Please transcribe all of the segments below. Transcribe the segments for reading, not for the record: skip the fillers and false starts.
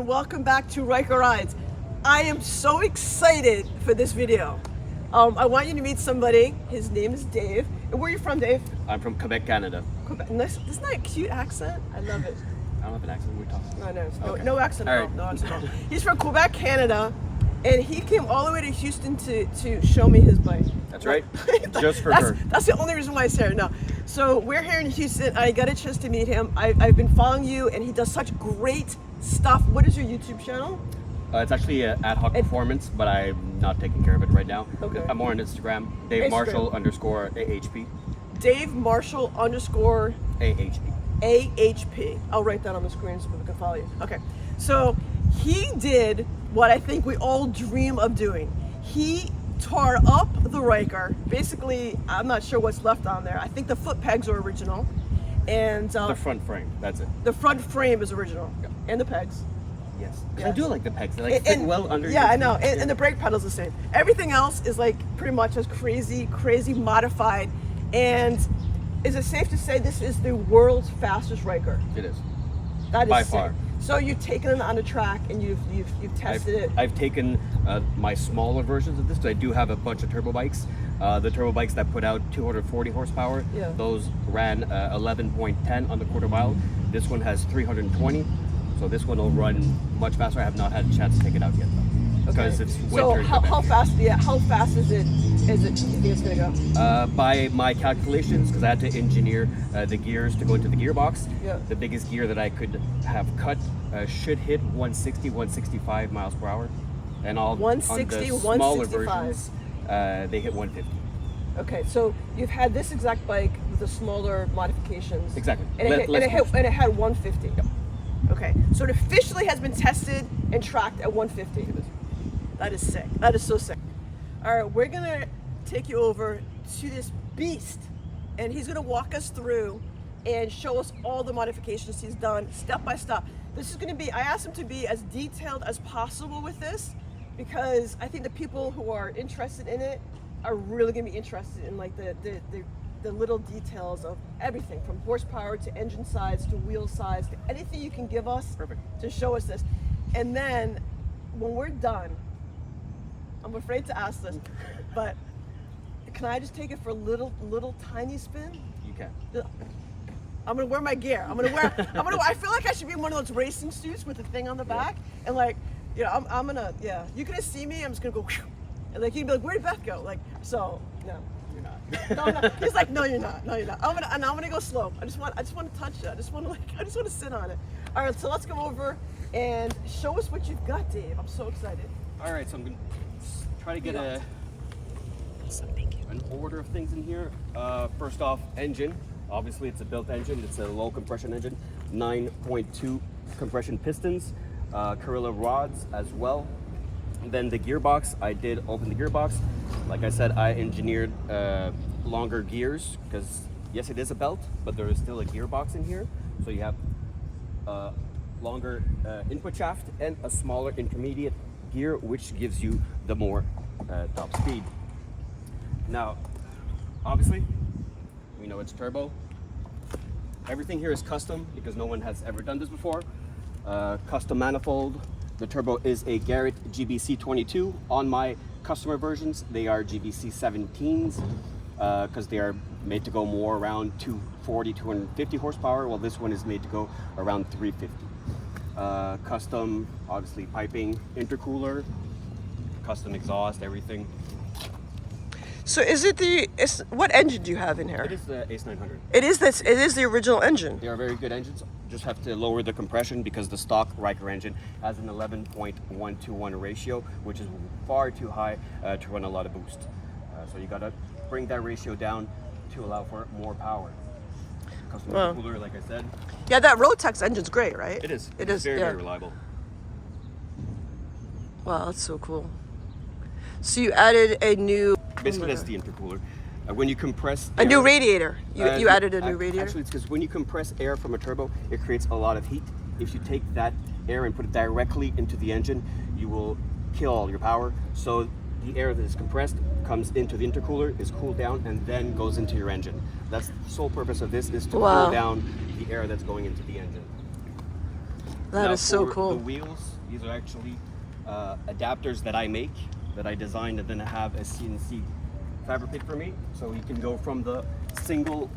and welcome back to Ryker Rides. I am so excited for this video. I want you to meet somebody. His name is Dave. And where are you from, Dave? I'm from Quebec, Canada. Quebec. Isn't that a cute accent? I love it. I don't have an accent. We're talking. No, Okay. no accent at all. All No right. accent at all. He's from Quebec, Canada, and he came all the way to Houston to show me his bike. That's right. Just for that's, her. That's the only reason why he's here. No. So we're here in Houston. I got a chance to meet him. I've been following you, and he does such great stuff. What is your YouTube channel? It's actually an ad hoc performance, but I'm not taking care of it right now. Okay. I'm more on Instagram. Dave Marshall _AHP. Dave Marshall _ AHP. AHP. I'll write that on the screen so people can follow you. Okay. So he did what I think we all dream of doing. He tore up the Ryker. Basically, I'm not sure what's left on there. I think the foot pegs are original. And The front frame. That's it. the front frame is original. Yeah. And the pegs. Yes. Yes. I do like the pegs. They like fit well under. Yeah, your I know. feet. And the brake pedal's the same. Everything else is like pretty much as crazy modified. And is it safe to say this is the world's fastest Ryker? It is. That is By sick. far. So you've taken it on the track and you've tested it. I've taken my smaller versions of this. I do have a bunch of turbo bikes. The turbo bikes that put out 240 horsepower, Yeah. those ran 11.10 on the quarter mile. This one has 320, so this one will run much faster. I have not had a chance to take it out yet though, because it's winter. So in how Quebec. fast? Yeah, how fast is it? Do you think it's gonna go? By my calculations, because I had to engineer the gears to go into the gearbox, Yeah. the biggest gear that I could have cut should hit 160, 165 miles per hour. And all 160, on the smaller 165. versions, they hit 150. Okay, so you've had this exact bike with the smaller modifications. Exactly. And it had 150. Yep. Okay, so it officially has been tested and tracked at 150. That is sick. That is so sick. All right, we're gonna take you over to this beast, and he's gonna walk us through and show us all the modifications he's done step by step. This is gonna be, I asked him to be as detailed as possible with this, because I think the people who are interested in it are really gonna be interested in like the little details of everything from horsepower to engine size to wheel size to anything you can give us. Perfect. To show us this. And then when we're done, I'm afraid to ask this, but can I just take it for a little tiny spin? You can. I'm gonna wear my gear. I feel like I should be in one of those racing suits with the thing on the back, and like, you know, I'm gonna, yeah. You're gonna see me. I'm just gonna go, and like you'd be like, where'd Beth go? Like, so no. You're not. No. He's like, no, you're not. No, you're not. I'm gonna go slow. I just want to touch it. I just want to sit on it. All right, so let's come over and show us what you've got, Dave. I'm so excited. All right, so I'm gonna try to get an order of things in here. First off, engine. Obviously, it's a built engine. It's a low compression engine, 9.2 compression pistons, Carilla rods as well. And then the gearbox, I did open the gearbox. Like I said, I engineered longer gears because yes, it is a belt, but there is still a gearbox in here. So you have a longer input shaft and a smaller intermediate gear, which gives you the more top speed. Now, obviously, we know it's turbo. Everything here is custom because no one has ever done this before. Custom manifold. The turbo is a Garrett GBC 22. On my customer versions, they are GBC 17s because they are made to go more around 240, 250 horsepower, while this one is made to go around 350. Custom, obviously, piping, intercooler, custom exhaust, everything. So what engine do you have in here? It is the Ace 900. It is the original engine. They are very good engines. Just have to lower the compression because the stock Ryker engine has an 11.1-to-1 ratio, which is far too high to run a lot of boost. So you gotta bring that ratio down to allow for more power. Custom cooler, like I said. Yeah, that Rotex engine's great, right? It is. It is very, yeah. very reliable. Wow, that's so cool. So you added a new. Basically, that's the intercooler. When you compress A new radiator. You added a new radiator? Actually, it's because when you compress air from a turbo, it creates a lot of heat. If you take that air and put it directly into the engine, you will kill all your power. So the air that is compressed comes into the intercooler, is cooled down, and then goes into your engine. That's the sole purpose of this, is to cool down the air that's going into the engine. That Now, is so for cool. The wheels, these are actually adapters that I make, that I designed, and then I have a CNC fabricate for me. So you can go from the single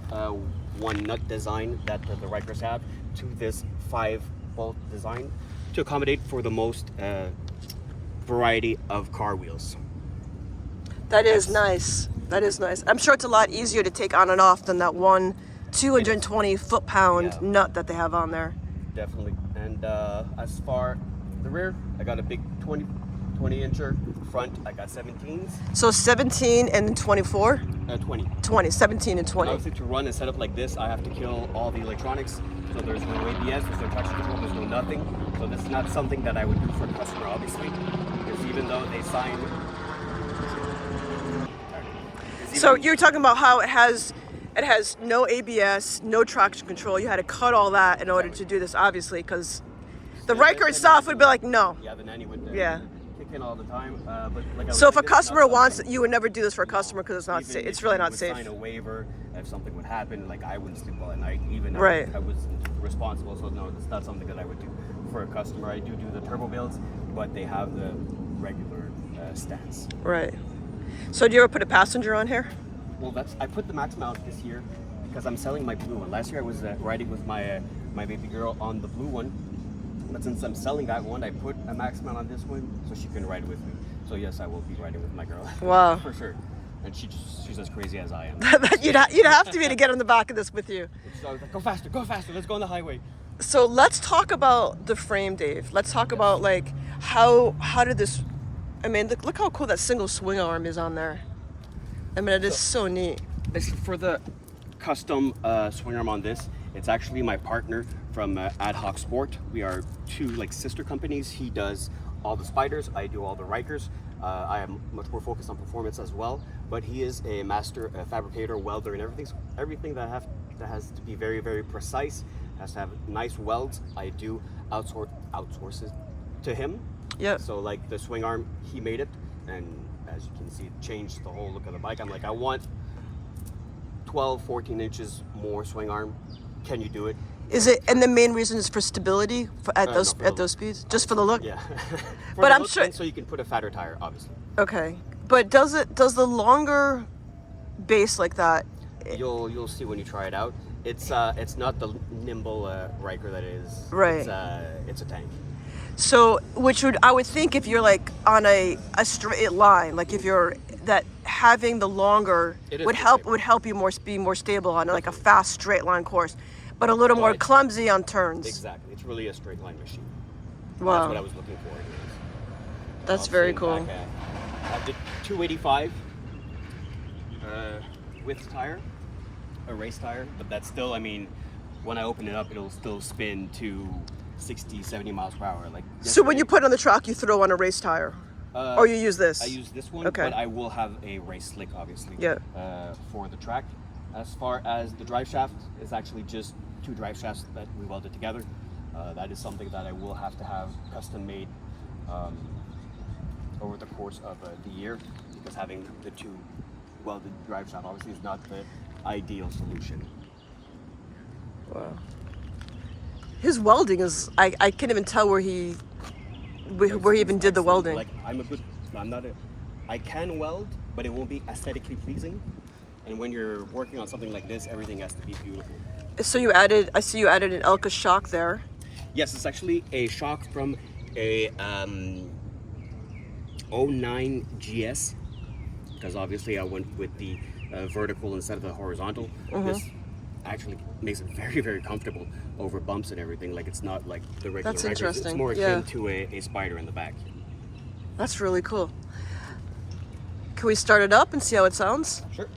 one nut design that the Rykers have to this 5-bolt design to accommodate for the most variety of car wheels. That is nice. That is nice. I'm sure it's a lot easier to take on and off than that one 220 foot-pound nut that they have on there. Definitely. And as far the rear, I got a big 20 incher. Front, I got 17s. So 17 and 24? 20. 20, 17 and 20. And obviously, to run a setup like this, I have to kill all the electronics. So there's no ABS, there's no traction control, there's no nothing. So this is not something that I would do for a customer, obviously, because even though they sign. So you're talking about how it has no ABS, no traction control. You had to cut all that in order to do this, obviously, because the Ryker itself would be like, no. Yeah, the nanny would Yeah. kick in all the time. But like So if a customer wants it, you would never do this for a customer because it's not even safe. It's if really you not would safe. Sign a waiver if something would happen. Like I wouldn't sleep well at night, even if Right. I was responsible. So no, it's not something that I would do for a customer. I do the turbo builds, but they have the regular stance. Right. So do you ever put a passenger on here? Well, I put the max mount this year because I'm selling my blue one. Last year I was riding with my my baby girl on the blue one, but since I'm selling that one, I put a max mount on this one so she can ride with me. So yes, I will be riding with my girl. Wow. For sure. And she's as crazy as I am. You'd have to be to get on the back of this with you. So I was like, go faster, let's go on the highway. So let's talk about the frame, Dave. Let's talk about like how did this? I mean, look how cool that single swing arm is on there. I mean, it is so neat. For the custom swing arm on this, it's actually my partner from Ad Hoc Sport. We are two like sister companies. He does all the Spyders, I do all the Rykers. I am much more focused on performance as well, but he is a master fabricator, welder, and everything that has to be very, very precise, has to have nice welds. I do outsource it to him. Yeah. So like the swing arm, he made it, and as you can see, it changed the whole look of the bike. I'm like, I want 12, 14 inches more swing arm. Can you do it? Is it? And the main reason is for stability at No, those speeds, just for the look. Yeah. But I'm sure. So you can put a fatter tire, obviously. Okay. But does the longer base like that? You'll see when you try it out. It's not the nimble Ryker that is. Right. It's a tank. So, I would think if you're like on a straight line, like if you're that having the longer would help you be more stable on like a fast straight line course, but a little more clumsy on turns. Exactly. It's really a straight line machine. Wow. That's what I was looking for. Anyways. That's very cool. I have the 285 width tire, a race tire, but that's still, I mean, when I open it up, it'll still spin to 60, 70 miles per hour. Like So when you put it on the truck, you throw on a race tire, or you use this? I use this one, Okay. but I will have a race slick, obviously, Yeah. for the track. As far as the drive shaft, is actually just 2 drive shafts that we welded together. That is something that I will have to have custom made over the course of the year, because having the 2 welded drive shaft obviously is not the ideal solution. Wow. His welding is, I can't even tell where he even did the welding. Like I can weld, but it won't be aesthetically pleasing. And when you're working on something like this, everything has to be beautiful. So I see you added an Elka shock there. Yes, it's actually a shock from a 09 GS, because obviously I went with the vertical instead of the horizontal. This actually makes it very, very comfortable over bumps and everything. Like it's not like the regular That's Rykers. interesting. It's more Yeah. akin to a Spyder in the back. That's really cool. Can we start it up and see how it sounds? Sure.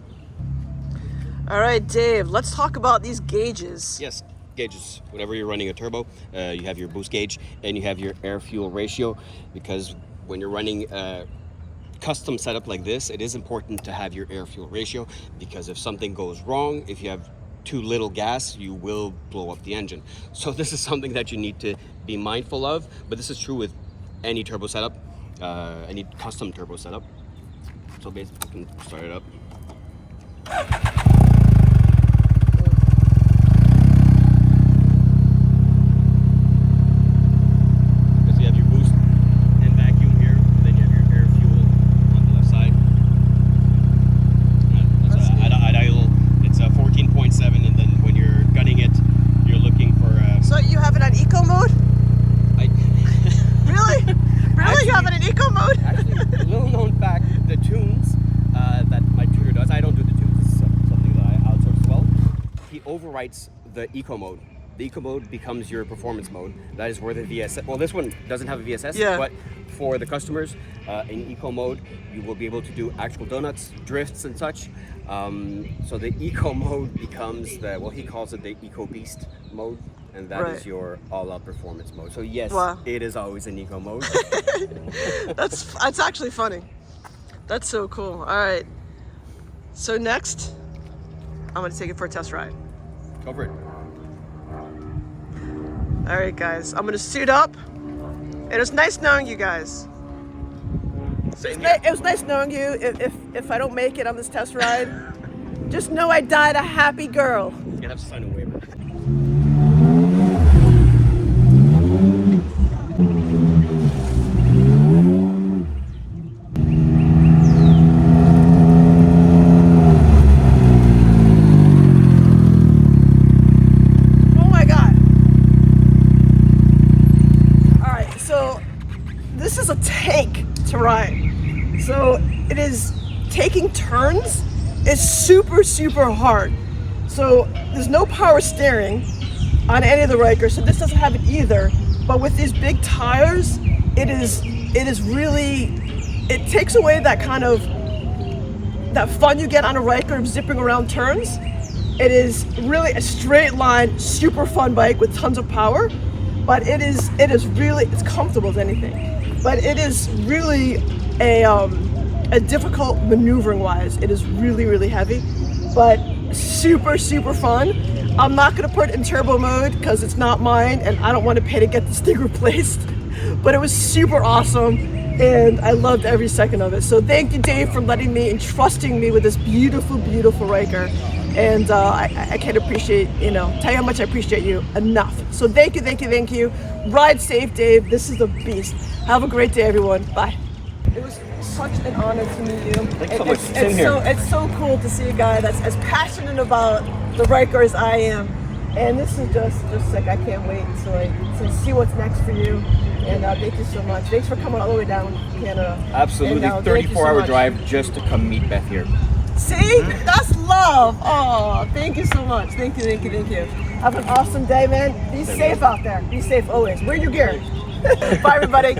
All right, Dave, let's talk about these gauges. Yes, gauges. Whenever you're running a turbo, you have your boost gauge and you have your air-fuel ratio, because when you're running a custom setup like this, it is important to have your air-fuel ratio, because if something goes wrong, if you have too little gas, you will blow up the engine. So this is something that you need to be mindful of, but this is true with any turbo setup, any custom turbo setup. So basically, you can start it up. overwrites the eco mode. The eco mode becomes your performance mode. That is where the VSS, well, this one doesn't have a VSS, Yeah. but for the customers in eco mode, you will be able to do actual donuts, drifts and such. So the eco mode becomes the, well, he calls it the eco beast mode, and that is Right. your all-out performance mode. So yes, Wow. it is always an eco mode. That's actually funny. That's so cool. All right. So next, I'm gonna take it for a test ride. Go for it. All right, guys. I'm gonna suit up, and it's nice knowing you guys. It was nice knowing you. If I don't make it on this test ride, just know I died a happy girl. You're gonna have to sign a waiver. Oh my God. All right, so this is a tank to ride. So it is taking turns is super, super hard. So there's no power steering on any of the Rykers, so this doesn't have it either. But with these big tires, it is really, it takes away that kind of, that fun you get on a Ryker of zipping around turns. It is really a straight line, super fun bike with tons of power, but it is really, it's comfortable as anything. But it is really a difficult maneuvering wise. It is really, really heavy, but super, super fun. I'm not gonna put it in turbo mode because it's not mine and I don't want to pay to get this thing replaced, but it was super awesome and I loved every second of it. So thank you, Dave, for letting me and trusting me with this beautiful, beautiful Ryker. And I can't appreciate, tell you how much I appreciate you enough. So thank you, thank you, thank you. Ride safe, Dave. This is a beast. Have a great day, everyone. Bye. It was such an honor to meet you. Thanks so much. Same here. It's so cool to see a guy that's as passionate about the Ryker as I am. And this is just sick. I can't wait to see what's next for you. And thank you so much. Thanks for coming all the way down from Canada. Absolutely, And, thank you so 34-hour much. drive just to come meet Beth here. See? That's love. Oh, thank you so much. Thank you, thank you, thank you. Have an awesome day, man. Be safe out there. Be safe always. Wear your gear. Bye, everybody.